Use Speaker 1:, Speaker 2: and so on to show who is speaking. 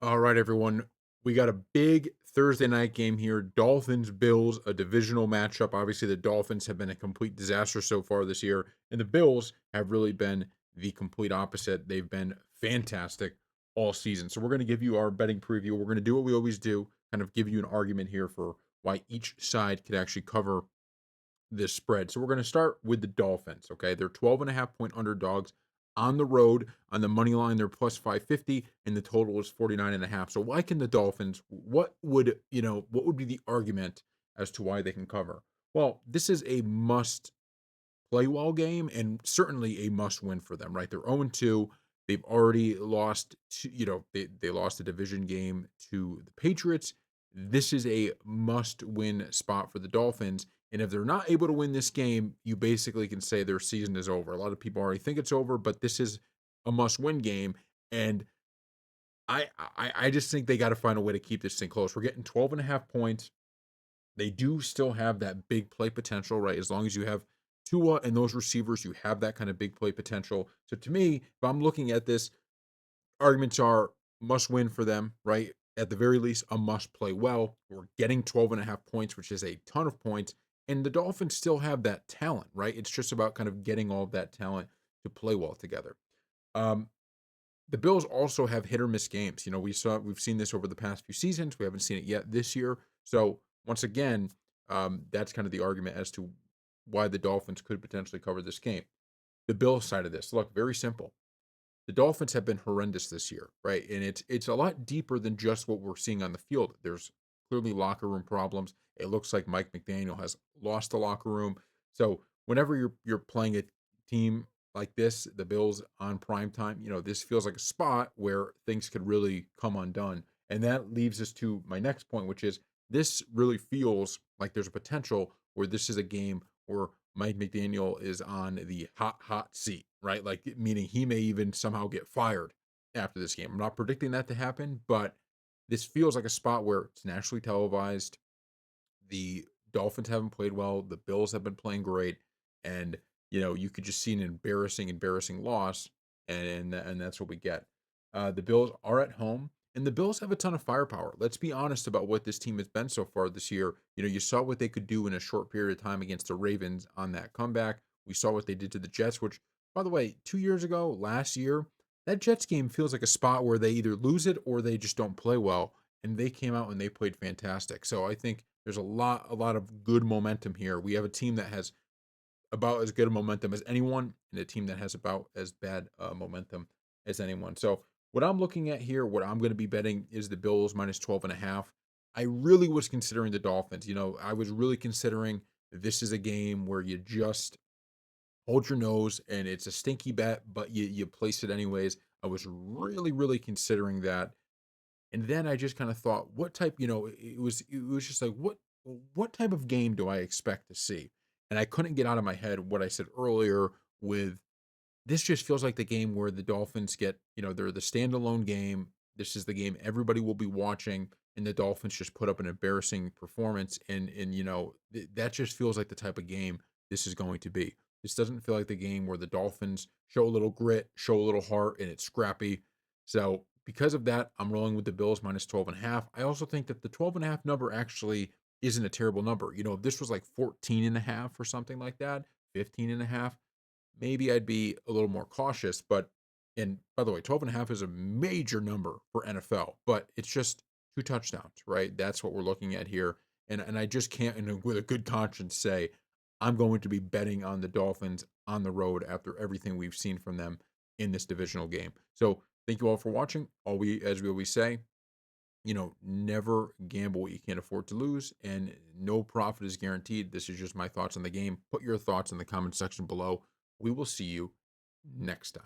Speaker 1: All right, everyone. We got a big Thursday night game here. Dolphins Bills, a divisional matchup. Obviously, the Dolphins have been a complete disaster so far this year, and the Bills have really been the complete opposite. They've been fantastic all season. So, we're going to give you our betting preview. We're going to do what we always do, kind of give you an argument here for why each side could actually cover this spread. So we're going to start with the Dolphins. Okay. They're 12.5 point underdogs on the road. On the money line, they're plus 550, and the total is 49.5. So why can the Dolphins, what would be the argument as to why they can cover? Well, this is a must play well game and certainly a must win for them, right? They're 0-2. They've already lost they lost a division game to the Patriots. This is a must win spot for the Dolphins. And if they're not able to win this game, you basically can say their season is over. A lot of people already think it's over, but this is a must win game. And I just think they got to find a way to keep this thing close. We're getting 12.5 points. They do still have that big play potential, right? As long as you have Tua and those receivers, you have that kind of big play potential. So to me, if I'm looking at this, arguments are must win for them, right? At the very least, a must play well. We're getting 12.5 points, which is a ton of points. And the Dolphins still have that talent, right? It's just about kind of getting all of that talent to play well together. Um, the Bills also have hit or miss games. We've seen this over the past few seasons. We haven't seen it yet this year. So once again, that's kind of the argument as to why the Dolphins could potentially cover this game. The Bills side of this, look, very simple. The Dolphins have been horrendous this year, right? And it's a lot deeper than just what we're seeing on the field. There's clearly locker room problems. It looks like Mike McDaniel has lost the locker room. So whenever you're playing a team like this, the Bills on prime time, this feels like a spot where things could really come undone. And that leaves us to my next point, which is this really feels like there's a potential where this is a game where Mike McDaniel is on the hot seat, right? Like, meaning he may even somehow get fired after this game. I'm not predicting that to happen, but this feels like a spot where it's nationally televised. The Dolphins haven't played well. The Bills have been playing great, and you could just see an embarrassing loss, and that's what we get. The Bills are at home, and the Bills have a ton of firepower. Let's be honest about what this team has been so far this year. You saw what they could do in a short period of time against the Ravens on that comeback. We saw what they did to the Jets, which, by the way, 2 years ago, last year, that Jets game feels like a spot where they either lose it or they just don't play well, and they came out and they played fantastic. So I think there's a lot of good momentum here. We have a team that has about as good a momentum as anyone, and a team that has about as bad momentum as anyone. So what I'm looking at here, what I'm going to be betting is the Bills minus 12.5. I really was considering the Dolphins. I was really considering this is a game where you just hold your nose and it's a stinky bet, but you place it anyways. I was really considering that, and then I just kind of thought, what type, it was just like, what type of game do I expect to see? And I couldn't get out of my head what I said earlier with this just feels like the game where the Dolphins get, they're the standalone game. This is the game everybody will be watching, and the Dolphins just put up an embarrassing performance. And that just feels like the type of game this is going to be. This doesn't feel like the game where the Dolphins show a little grit, show a little heart, and it's scrappy. So because of that, I'm rolling with the Bills minus 12.5. I also think that the 12.5 number actually isn't a terrible number. If this was like 14.5 or something like that, 15.5, maybe I'd be a little more cautious. But, and by the way, 12.5 is a major number for NFL, but it's just two touchdowns, right? That's what we're looking at here. And I just can't, with a good conscience, say I'm going to be betting on the Dolphins on the road after everything we've seen from them in this divisional game. So thank you all for watching. As we always say, never gamble what you can't afford to lose, and no profit is guaranteed. This is just my thoughts on the game. Put your thoughts in the comment section below. We will see you next time.